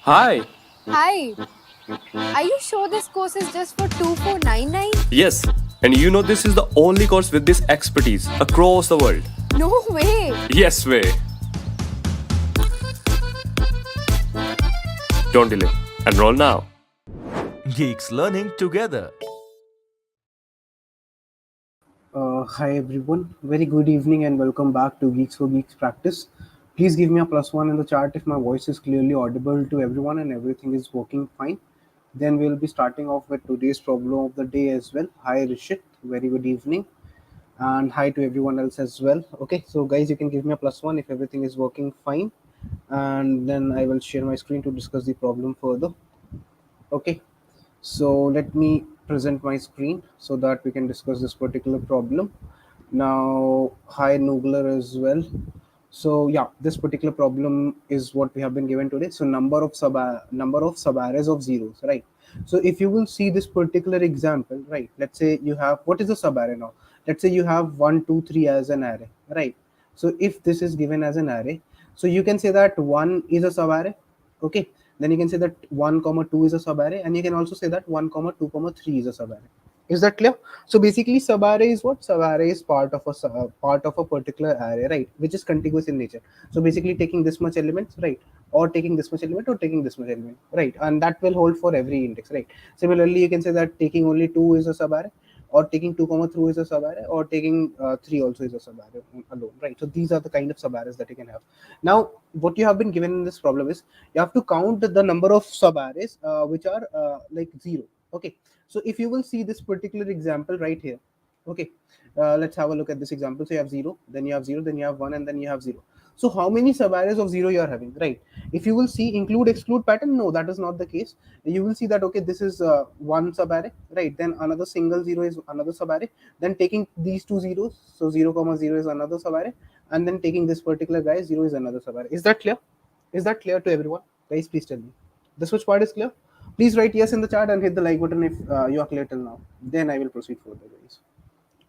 Hi. Hi, are you sure this course is just for 2499? Yes, and you know this is the only course with this expertise across the world. No way! Yes way. Don't delay. Enroll now. Geeks learning together. Hi everyone, very good evening and welcome back to Geeks for Geeks practice. Please give me a +1 in the chat if my voice is clearly audible to everyone and everything is working fine. Then we'll be starting off with today's problem of the day as well. Hi Rishit, very good evening, and hi to everyone else as well. Okay, so guys, you can give me a +1 if everything is working fine, and then I will share my screen to discuss the problem further. Okay, so let me present my screen so that we can discuss this particular problem. Now, hi Noogler as well. So yeah, this particular problem is what we have been given today. So number of subarrays of zeros, right? So if you will see this particular example, right? Let's say you have, what is a subarray now? Let's say you have 1, 2, 3 as an array, right? So if this is given as an array, so you can say that 1 is a subarray, okay? Then you can say that 1 comma 2 is a subarray, and you can also say that 1 comma 2 comma 3 is a subarray. Is that clear? So basically, subarray is what? Subarray is part of a particular array, right? Which is contiguous in nature. So basically, taking this much elements, right? Or taking this much element, or taking this much element, right? And that will hold for every index, right? Similarly, you can say that taking only 2 is a subarray, or taking 2 comma 3 is a subarray, or taking 3 also is a subarray alone, right? So these are the kind of subarrays that you can have. Now, what you have been given in this problem is you have to count the number of subarrays which are like 0. Okay, so if you will see this particular example right here, okay, let's have a look at this example. So you have 0, then you have 0, then you have 1, and then you have 0. So how many subarrays of 0 you are having, right? If you will see include exclude pattern, no, that is not the case. You will see that, okay, this is one subarray, right? Then another single 0 is another subarray. Then taking these two zeros, so 0 comma 0 is another subarray, and then taking this particular guy 0 is another subarray. Is that clear? Is that clear to everyone? Guys, please tell me. This which part is clear? Please write yes in the chat and hit the like button if you are clear till now. Then I will proceed further, guys.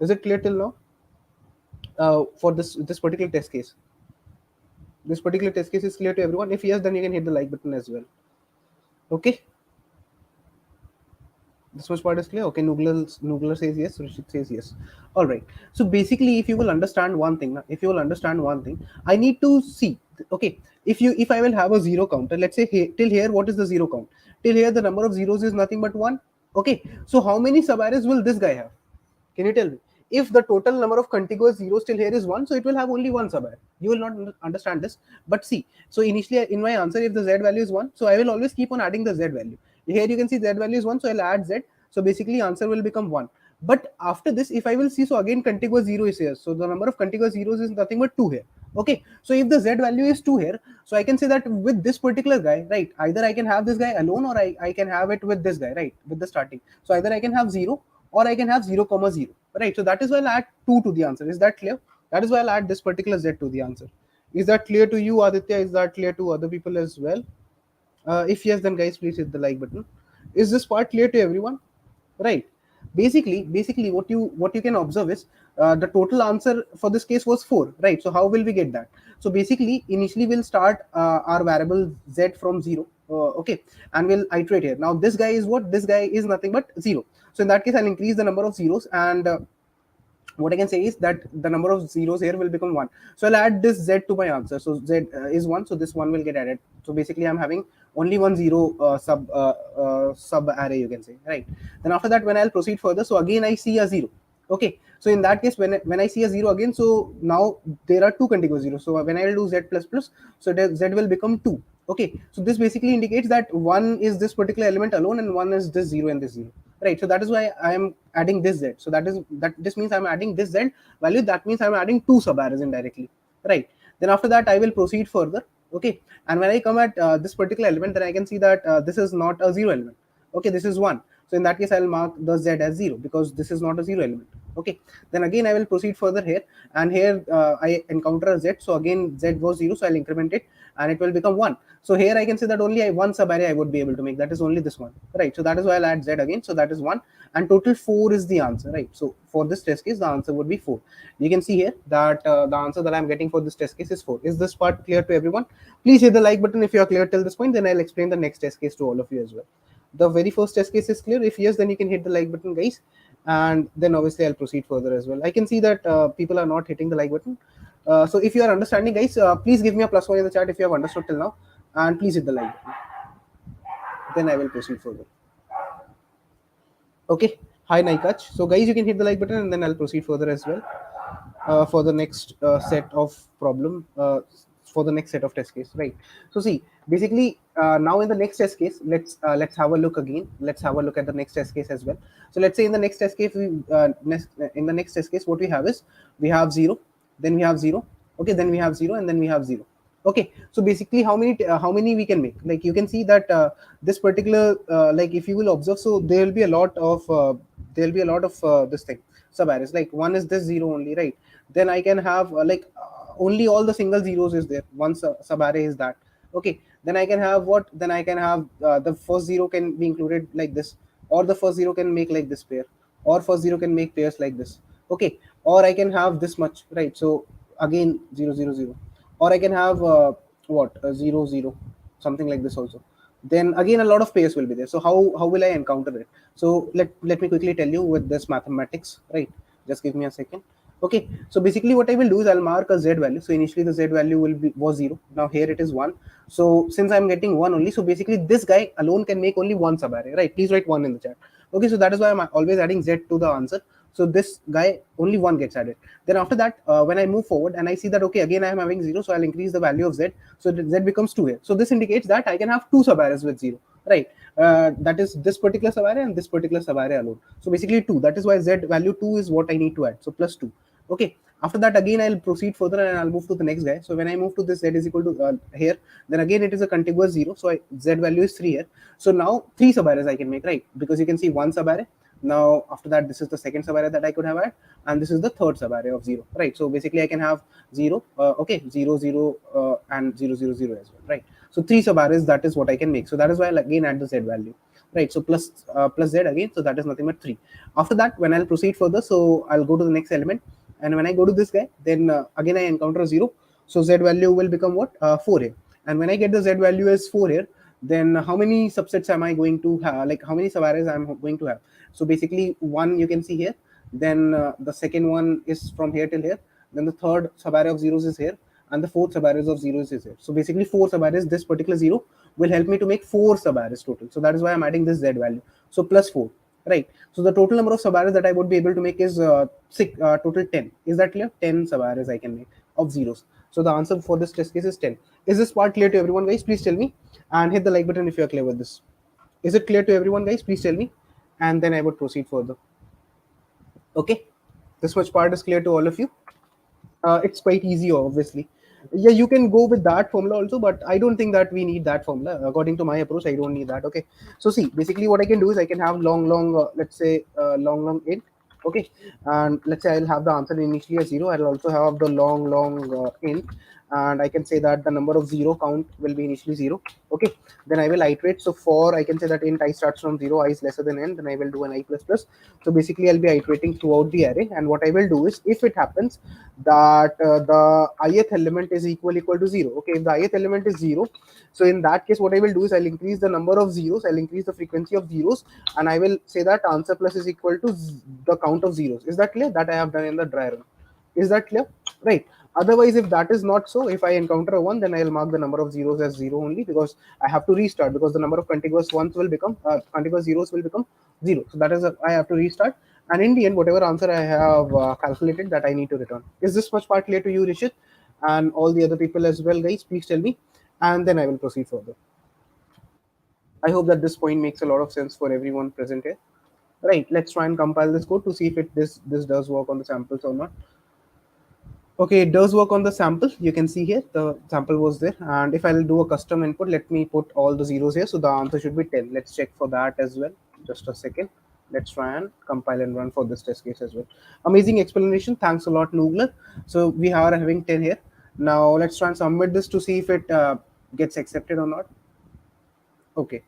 Is it clear till now? For this particular test case. This particular test case is clear to everyone. If yes, then you can hit the like button as well. Okay. This much part is clear. Okay, Noogler says yes, Rishit says yes. All right. So basically, if you will understand one thing, I need to see. Okay, if I will have a zero counter, let's say till here, what is the zero count? Till here, the number of zeros is nothing but 1. Okay, so how many subarrays will this guy have? Can you tell me? If the total number of contiguous zeros till here is 1, so it will have only one subarray. You will not understand this. But see, so initially in my answer, if the z value is 1, so I will always keep on adding the z value. Here you can see z value is 1, so I'll add z. So basically answer will become 1. But after this, if I will see, so again contiguous 0 is here. So the number of contiguous zeros is nothing but 2 here. Okay, so if the z value is 2 here, so I can say that with this particular guy, right, either I can have this guy alone, or I can have it with this guy, right, with the starting. So either I can have 0, or I can have 0 comma 0, right? So that is why I'll add 2 to the answer. Is that clear? That is why I'll add this particular z to the answer. Is that clear to you, Aditya? Is that clear to other people as well? If yes, then guys, please hit the like button. Is this part clear to everyone? Right. Basically, what you can observe is the total answer for this case was 4, right? So how will we get that? So basically, initially we'll start our variable z from 0, okay, and we'll iterate here. Now this guy is what? This guy is nothing but 0. So in that case, I'll increase the number of zeros, and what I can say is that the number of zeros here will become 1. So I'll add this z to my answer. So z is 1, so this 1 will get added. So basically, I'm having only one zero sub array, you can say, right? Then after that, when I'll proceed further, so again I see a 0. Okay, so in that case, when I see a 0 again, so now there are two contiguous zeros. So when I'll do z plus plus, so z will become 2. Okay, so this basically indicates that one is this particular element alone, and one is this 0 and this 0, right? So that is why I am adding this z. So this means I'm adding this z value. That means I'm adding two subarrays indirectly, right? Then after that, I will proceed further. Okay, and when I come at this particular element, then I can see that this is not a 0 element. Okay, this is 1. So in that case, I'll mark the z as 0 because this is not a 0 element. Okay, then again I will proceed further here, and here I encounter a z. So again z was 0, so I'll increment it, and it will become 1. So here I can say that only one subarray I would be able to make, that is only this one, right? So that is why I'll add z again, so that is 1, and total 4 is the answer, right? So for this test case the answer would be 4. You can see here that the answer that I'm getting for this test case is 4. Is this part clear to everyone? Please hit the like button if you are clear till this point, then I'll explain the next test case to all of you as well. The very first test case is clear? If yes, then you can hit the like button, guys, and then obviously I'll proceed further as well. I can see that people are not hitting the like button. So if you are understanding, guys, please give me a +1 in the chat if you have understood till now, and please hit the like button. Then I will proceed further. Okay. Hi Naikach. So guys, you can hit the like button, and then I'll proceed further as well for the next set of problem. For the next set of test case, right? So see, basically now in the next test case, let's have a look again. Let's have a look at the next test case as well. So let's say in the next test case, in the next test case, what we have is we have 0, then we have 0, okay, then we have 0, and then we have 0. Okay, so basically how many we can make? Like you can see that this particular like if you will observe, so there will be a lot of this thing subarrays. Like one is this 0 only, right? Then I can have only all the single zeros is there. One subarray is that. Okay, then I can have what? Then I can have the first 0 can be included like this, or the first 0 can make like this pair, or first 0 can make pairs like this. Okay, or I can have this much, right? So again 0 0 0, or I can have what 0 0, something like this also. Then again a lot of pairs will be there. So how will I encounter it? So let me quickly tell you with this mathematics, right? Just give me a second. Okay, so basically what I will do is I'll mark a z value. So initially the z value was 0. Now here it is 1. So since I'm getting 1 only, so basically this guy alone can make only one subarray, right? Please write 1 in the chat. Okay, so that is why I'm always adding z to the answer. So this guy only 1 gets added. Then after that, when I move forward and I see that okay, again I am having 0, so I'll increase the value of z. So z becomes 2 here. So this indicates that I can have two subarrays with 0, right? That is this particular subarray and this particular subarray alone. So basically 2. That is why z value 2 is what I need to add. So plus 2. Okay, after that again I'll proceed further and I'll move to the next guy. So when I move to this z is equal to here, then again it is a contiguous 0, so z value is 3 here. So now 3 subarrays I can make, right? Because you can see one subarray. Now after that, this is the second subarray that I could have had, and this is the third subarray of 0, right? So basically I can have 0, okay, 0 0 and 0 0 0 as well, right? So 3 subarrays, that is what I can make. So that is why I'll again add the z value, right? So plus z again, so that is nothing but 3. After that, when I'll proceed further, so I'll go to the next element, and when I go to this guy, then again I encounter 0. So z value will become what? 4 here. And when I get the z value as 4 here, then how many subsets am I going to have? Like how many subarrays I'm going to have? So basically 1 you can see here. Then the second one is from here till here. Then the third subarray of zeros is here, and the fourth subarrays of zeros is here. So basically 4 subarrays. This particular 0 will help me to make 4 subarrays total. So that is why I'm adding this z value. So plus 4. Right. So the total number of subarrays that I would be able to make is total 10. Is that clear? 10 subarrays I can make of zeros. So the answer for this test case is 10. Is this part clear to everyone, guys? Please tell me, and hit the like button if you are clear with this. Is it clear to everyone, guys? Please tell me, and then I would proceed further. Okay, this much part is clear to all of you. It's quite easy, obviously. Yeah, you can go with that formula also, but I don't think that we need that formula. According to my approach, I don't need that. Okay, so see, basically what I can do is I can have long, let's say long int. Okay, and let's say I'll have the answer initially as 0. I'll also have the long int, and I can say that the number of 0 count will be initially 0. Okay, then I will iterate. So for I can say that int I starts from 0, I is lesser than n, then I will do an I plus plus. So basically I'll be iterating throughout the array, and what I will do is, if it happens that the ith element is equal to 0, okay, if the ith element is 0, so in that case what I will do is I'll increase the number of zeros, I'll increase the frequency of zeros, and I will say that answer plus is equal to the count of zeros. Is that clear? That I have done in the dry run. Is that clear? Right. Otherwise, if that is not so, if I encounter a 1, then I'll mark the number of zeros as 0 only, because I have to restart, because the number of contiguous ones will become contiguous zeros will become 0. So that is I have to restart, and in the end, whatever answer I have calculated, that I need to return. Is this much part clear to you, Rishit, and all the other people as well, guys? Please tell me, and then I will proceed further. I hope that this point makes a lot of sense for everyone present here. Right, let's try and compile this code to see if this does work on the samples or not. Okay, it does work on the sample. You can see here the sample was there, and if I'll do a custom input, let me put all the zeros here, so the answer should be 10. Let's check for that as well. Just a second. Let's try and compile and run for this test case as well. Amazing explanation. Thanks a lot, Noogler. So we are having 10 here. Now let's try and submit this to see if it gets accepted or not. Okay,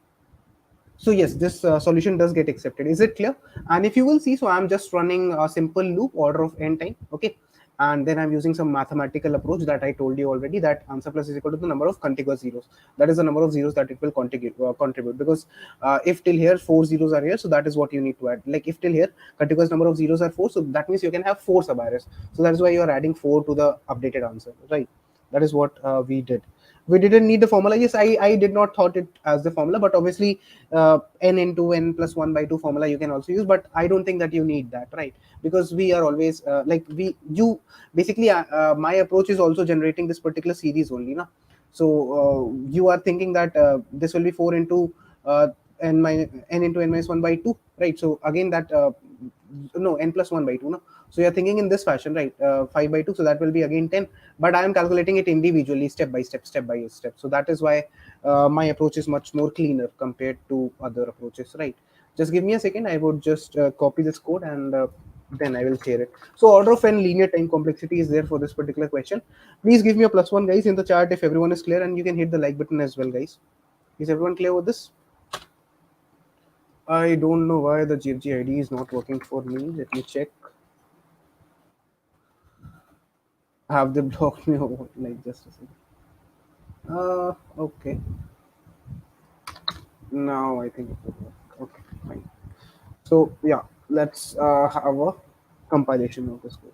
so yes, this solution does get accepted. Is it clear? And if you will see, so I'm just running a simple loop, order of n time. Okay, and then I'm using some mathematical approach that I told you already, that answer plus is equal to the number of contiguous zeros. That is the number of zeros that it will contribute, because if till here 4 zeros are here, so that is what you need to add. Like if till here contiguous number of zeros are 4, so that means you can have 4 subarrays. So that is why you are adding 4 to the updated answer, right? That is what we did. We didn't need the formula. Yes, I did not thought it as the formula, but obviously n into n plus 1 by 2 formula you can also use, but I don't think that you need that, right? Because we are always like you basically my approach is also generating this particular series only, na? So you are thinking that this will be 4 into n into n minus 1 by 2, right? So again that no, n plus 1 by 2, no? So you're thinking in this fashion, right? 5 by 2, so that will be again 10, but I am calculating it individually, step by step, step by step. So that is why my approach is much more cleaner compared to other approaches, right? Just give me a second. I would just copy this code, and then I will share it. So order of n linear time complexity is there for this particular question. Please give me a +1, guys, in the chat if everyone is clear, and you can hit the like button as well, guys. Is everyone clear with this? I don't know why the GFG ID is not working for me. Let me check. Have they blocked me or what? Like, just a second. Okay. Now I think it will work. Okay, fine. So yeah, let's have a compilation of this code.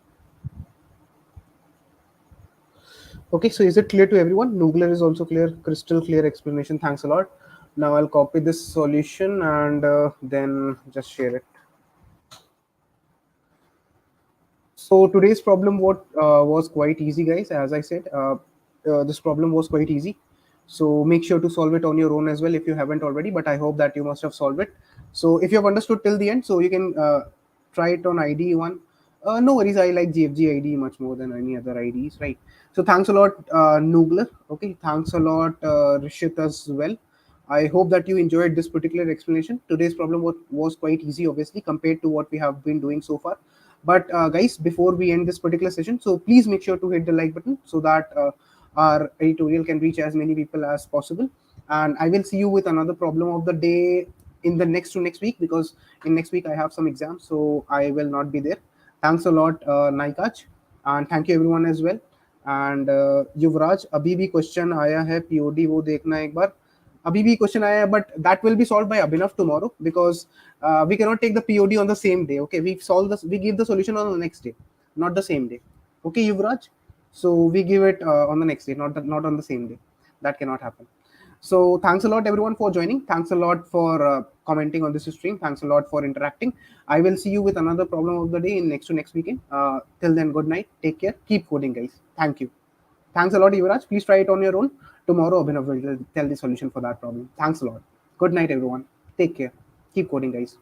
Okay, so is it clear to everyone? Noogler is also clear, crystal clear explanation. Thanks a lot. Now I'll copy this solution and then just share it. So today's problem was quite easy, guys. As I said, this problem was quite easy. So make sure to solve it on your own as well if you haven't already. But I hope that you must have solved it. So if you have understood till the end, so you can try it on ID one. No worries, I like GFG ID much more than any other IDs, right? So thanks a lot, Noogler. Okay, thanks a lot, Rishit as well. I hope that you enjoyed this particular explanation. Today's problem was quite easy, obviously, compared to what we have been doing so far. But guys, before we end this particular session, so please make sure to hit the like button so that our editorial can reach as many people as possible. And I will see you with another problem of the day in the next to next week, because in next week I have some exams, so I will not be there. Thanks a lot, Naikach, and thank you everyone as well. And युवराज अभी भी question आया है POD, वो देखना एक बार. अभी भी question आया है, but that will be solved by Abhinav tomorrow, because we cannot take the POD on the same day. Okay, we give the solution on the next day, not the same day. Okay, Yuvraj. So we give it on the next day, not on the same day. That cannot happen. So thanks a lot everyone for joining. Thanks a lot for commenting on this stream. Thanks a lot for interacting. I will see you with another problem of the day in next to next weekend. Till then, good night. Take care. Keep coding, guys. Thank you. Thanks a lot, Yuvraj. Please try it on your own. Tomorrow, Abhinav will tell the solution for that problem. Thanks a lot. Good night, everyone. Take care. Keep coding, guys.